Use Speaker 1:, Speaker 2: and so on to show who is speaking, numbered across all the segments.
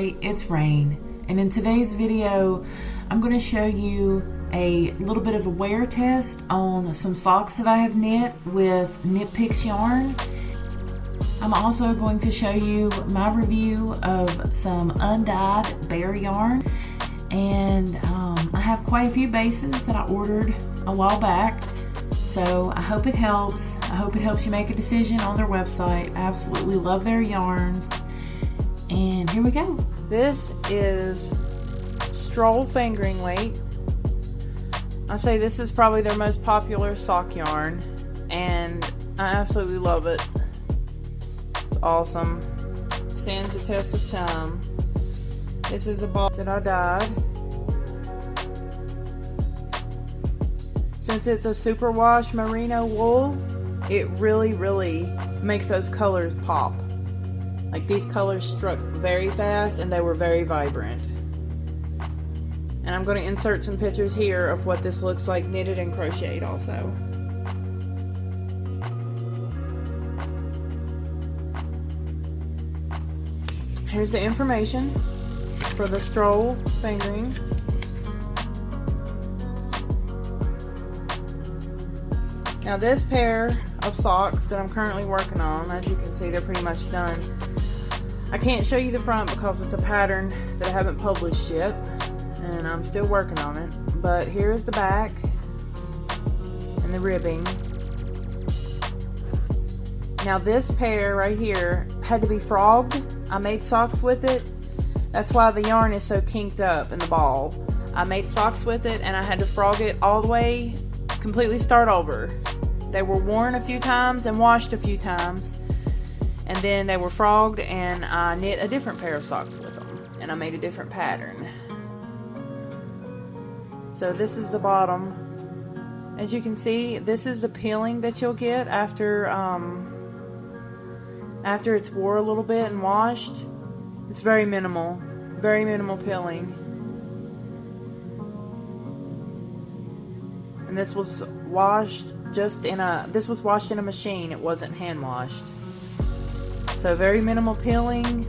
Speaker 1: Hi, it's Rain, and in today's video I'm going to show you a little bit of a wear test on some socks that I have knit with Nitpicks yarn. I'm also going to show you my review of some undyed bear yarn, and I have quite a few bases that I ordered a while back, so I hope it helps. I hope it helps you make a decision on their website. I absolutely love their yarns. And here we go. This is Stroll fingering weight. I say this is probably their most popular sock yarn, and I absolutely love it. It's awesome. Stands the test of time. This is a ball that I dyed. Since it's a superwash merino wool, it really makes those colors pop. Like, these colors struck very fast and they were very vibrant. And I'm going to insert some pictures here of what this looks like knitted and crocheted also. Here's the information for the Stroll fingering. Now this pair of socks that I'm currently working on, as you can see, they're pretty much done. I can't show you the front because it's a pattern that I haven't published yet, and I'm still working on it. But here's the back and the ribbing. Now this pair right here had to be frogged. I made socks with it. That's why the yarn is so kinked up in the ball. I made socks with it and I had to frog it all the way, completely start over. They were worn a few times and washed a few times, and then they were frogged, and I knit a different pair of socks with them, and I made a different pattern. So this is the bottom. As you can see, this is the peeling that you'll get after it's wore a little bit and washed. It's very minimal peeling. And this was washed this was washed in a machine. It wasn't hand washed. So very minimal peeling.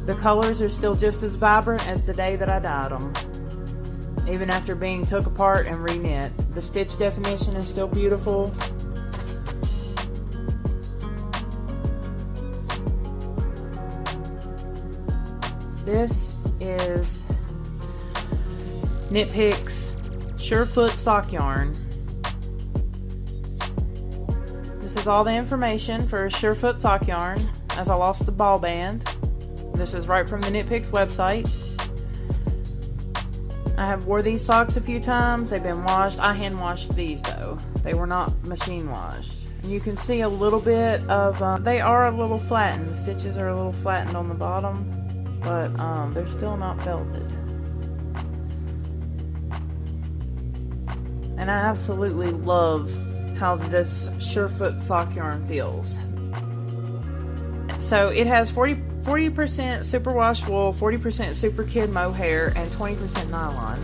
Speaker 1: The colors are still just as vibrant as the day that I dyed them, even after being took apart and reknit. The stitch definition is still beautiful. This is Nitpicks Surefoot sock yarn. This is all the information for Surefoot sock yarn, as I lost the ball band. This is right from the Nitpicks website. I have wore these socks a few times. They've been washed. I hand washed these though. They were not machine washed. And you can see a little bit of, they are a little flattened. The stitches are a little flattened on the bottom, but they're still not felted. And I absolutely love how this Surefoot sock yarn feels. So it has 40% superwash wool, 40% super kid mohair, and 20% nylon.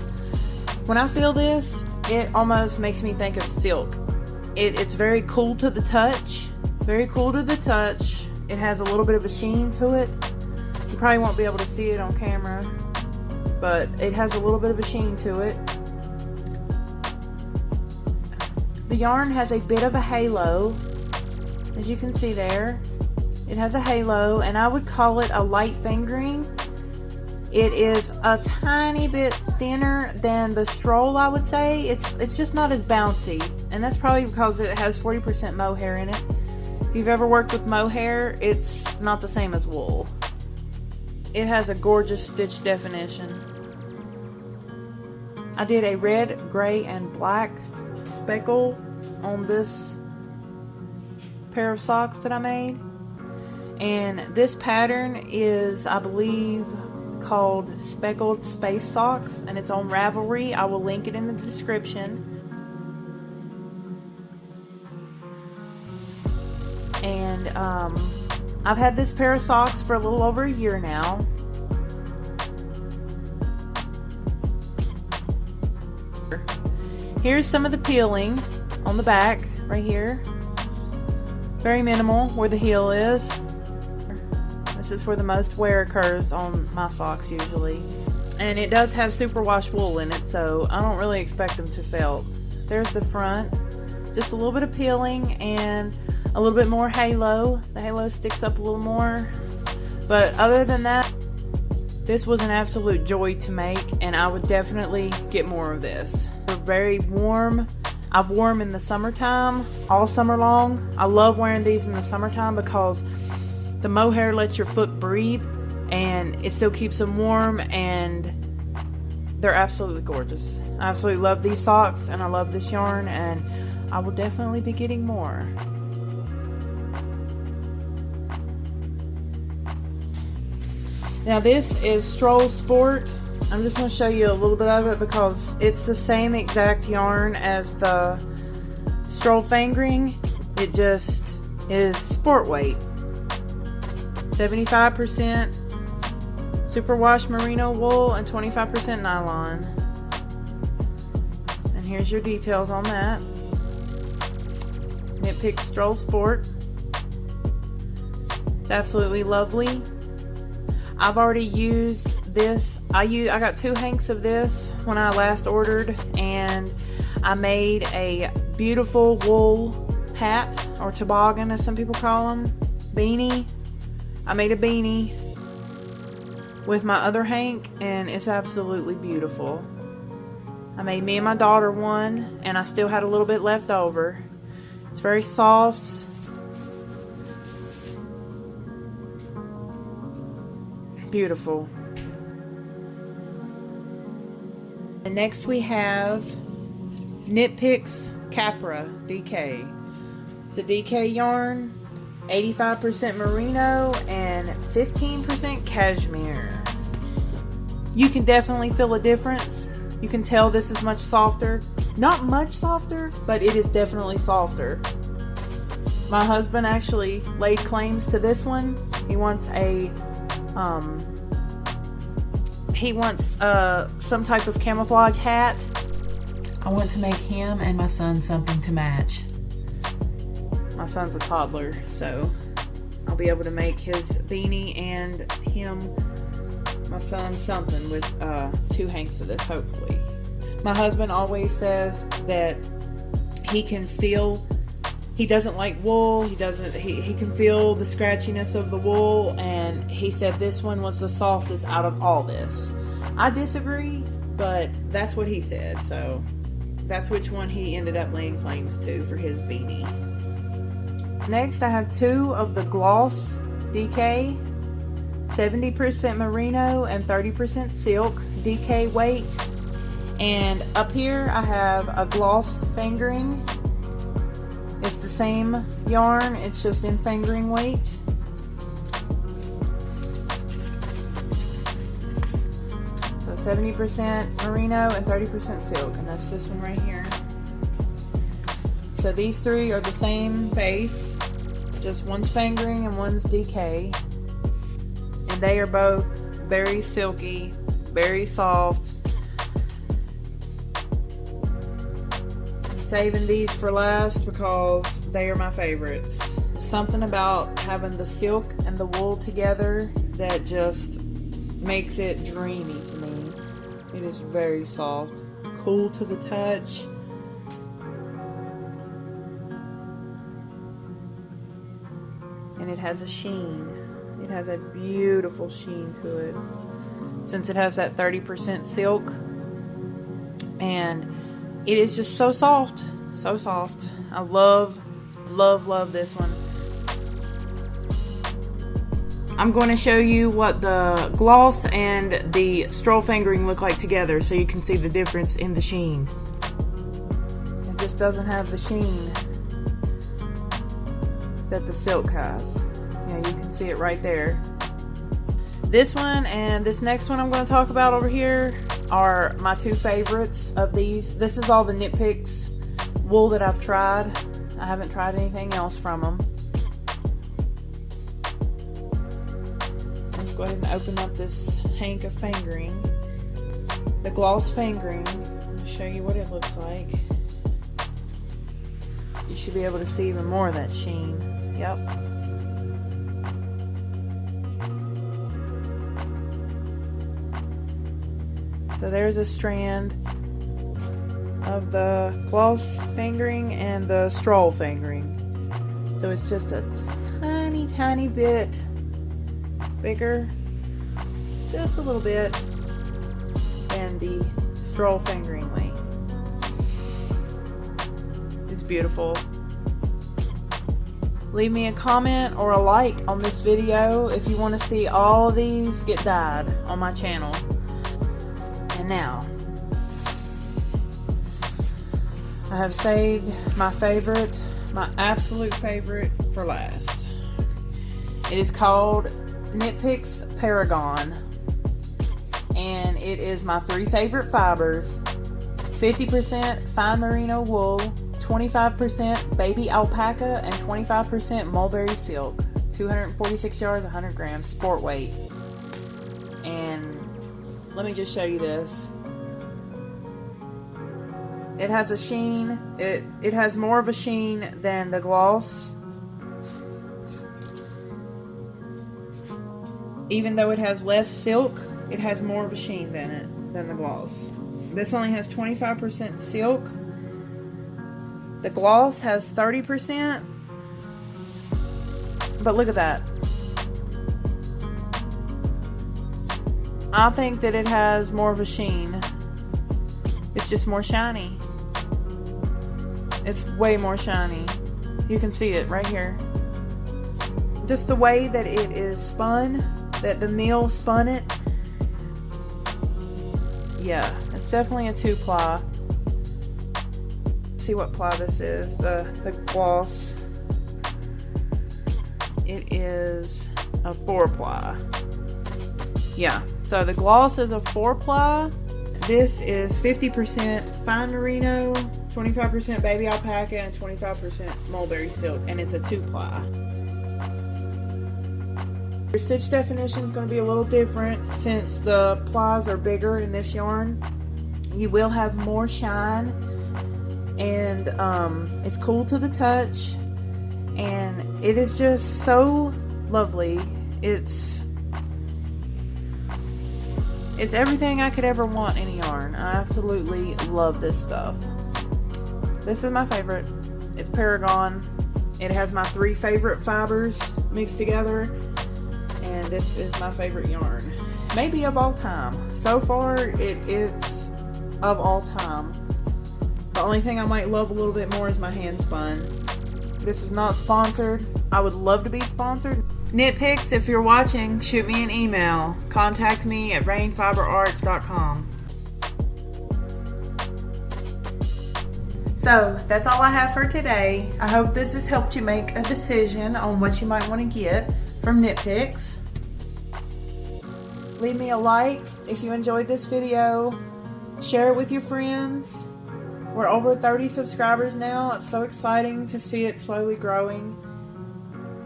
Speaker 1: When I feel this, it almost makes me think of silk. It's very cool to the touch. Very cool to the touch. It has a little bit of a sheen to it. You probably won't be able to see it on camera, but it has a little bit of a sheen to it. The yarn has a bit of a halo, as you can see there. It has a halo, and I would call it a light fingering. It is a tiny bit thinner than the Stroll, I would say. It's just not as bouncy, and that's probably because it has 40% mohair in it. If you've ever worked with mohair, it's not the same as wool. It has a gorgeous stitch definition. I did a red, gray, and black speckle on this pair of socks that I made, and this pattern is, I believe, called Speckled Space Socks, and it's on Ravelry. I will link it in the description. And I've had this pair of socks for a little over a year now. Here's some of the peeling on the back right here. Very minimal where the heel is. This This is where the most wear occurs on my socks usually. And it does have superwash wool in it, so I don't really expect them to felt. There's the front. Just a little bit of peeling and a little bit more halo. The halo sticks up a little more. But other than that, this was an absolute joy to make, and I would definitely get more of this. They're very warm. I've worn them in the summertime, all summer long. I love wearing these in the summertime because the mohair lets your foot breathe, and it still keeps them warm, and they're absolutely gorgeous. I absolutely love these socks, and I love this yarn, and I will definitely be getting more. Now this is Stroll Sport. I'm just going to show you a little bit of it because it's the same exact yarn as the Stroll fingering. It just is sport weight. 75% superwash merino wool and 25% nylon. And here's your details on that. Nitpicks Stroll Sport. It's absolutely lovely. I've already used this. I got 2 hanks of this when I last ordered, and I made a beautiful wool hat, or toboggan as some people call them, beanie. I made a beanie with my other hank, and it's absolutely beautiful. I made me and my daughter one, and I still had a little bit left over. It's very soft. Beautiful. And next we have Nitpicks Capra DK. It's a DK yarn, 85% merino and 15% cashmere. You can definitely feel a difference. You can tell this is much softer. Not much softer, but it is definitely softer. My husband actually laid claims to this one. He wants some type of camouflage hat. I want to make him and my son something to match. My son's a toddler, so I'll be able to make his beanie and my son something with 2 hanks of this, hopefully. My husband always says that he can feel, he doesn't like wool, he can feel the scratchiness of the wool, and he said this one was the softest out of all this. I disagree, but that's what he said, so that's which one he ended up laying claims to for his beanie. Next I have 2 of the Gloss DK, 70% merino and 30% silk DK weight, and up here I have a Gloss fingering. It's the same yarn, it's just in fingering weight. So 70% merino and 30% silk, and that's this one right here. So these 3 are the same base, just one's fingering and one's DK. And they are both very silky, very soft. Saving these for last because they are my favorites. Something about having the silk and the wool together that just makes it dreamy to me. It is very soft. It's cool to the touch. And it has a sheen. It has a beautiful sheen to it. Since it has that 30% silk. And it is just so soft. So soft. I love, love, love this one. I'm going to show you what the gloss and the Stroll fingering look like together so you can see the difference in the sheen. It just doesn't have the sheen that the silk has. Yeah, you can see it right there. This one and this next one I'm going to talk about over here are my 2 favorites of these. This is all the Nitpicks wool that I've tried. I haven't tried anything else from them. Let's go ahead and open up this hank of fingering. The gloss fingering. I'll show you what it looks like. You should be able to see even more of that sheen. Yep. So there's a strand of the gloss fingering and the Stroll fingering. So it's just a tiny bit bigger, just a little bit, than the Stroll fingering length. It's beautiful. Leave me a comment or a like on this video if you want to see all of these get dyed on my channel. And now, I have saved my favorite, my absolute favorite for last. It is called Nitpicks Paragon, and it is my 3 favorite fibers: 50% fine merino wool, 25% baby alpaca, and 25% mulberry silk. 246 yards, 100 grams, sport weight. And let me just show you this. It has a sheen. It has more of a sheen than the gloss. Even though it has less silk, it has more of a sheen than the gloss. This only has 25% silk. The gloss has 30%. But look at that. I think that it has more of a sheen. It's just more shiny. It's way more shiny. You can see it right here. Just the way that it is spun, that the mill spun it. Yeah, it's definitely a 2-ply. See what ply this is, the gloss. It is a 4-ply. Yeah, so the gloss is a 4-ply. This is 50% fine merino, 25% baby alpaca, and 25% mulberry silk, and it's a 2-ply. Your stitch definition is going to be a little different since the plies are bigger in this yarn. You will have more shine, and it's cool to the touch, and it is just so lovely. It's everything I could ever want in a yarn. I absolutely love this stuff. This is my favorite. It's Paragon. It has my 3 favorite fibers mixed together, and this is my favorite yarn. Maybe of all time. So far, it is of all time. The only thing I might love a little bit more is my hand spun. This is not sponsored. I would love to be sponsored. Nitpicks, if you're watching, shoot me an email. Contact me at rainfiberarts.com. So that's all I have for today. I hope this has helped you make a decision on what you might want to get from Nitpicks. Leave me a like if you enjoyed this video. Share it with your friends. We're over 30 subscribers now. It's so exciting to see it slowly growing.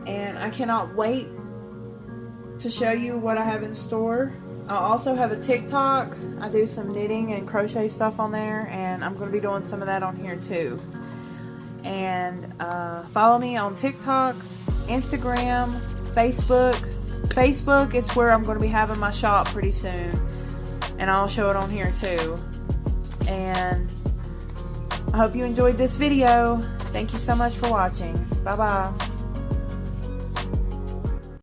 Speaker 1: And I cannot wait to show you what I have in store. I also have a TikTok. I do some knitting and crochet stuff on there, and I'm going to be doing some of that on here too. And follow me on TikTok, Instagram, Facebook. Facebook is where I'm going to be having my shop pretty soon, and I'll show it on here too. And I hope you enjoyed this video. Thank you so much for watching. Bye bye.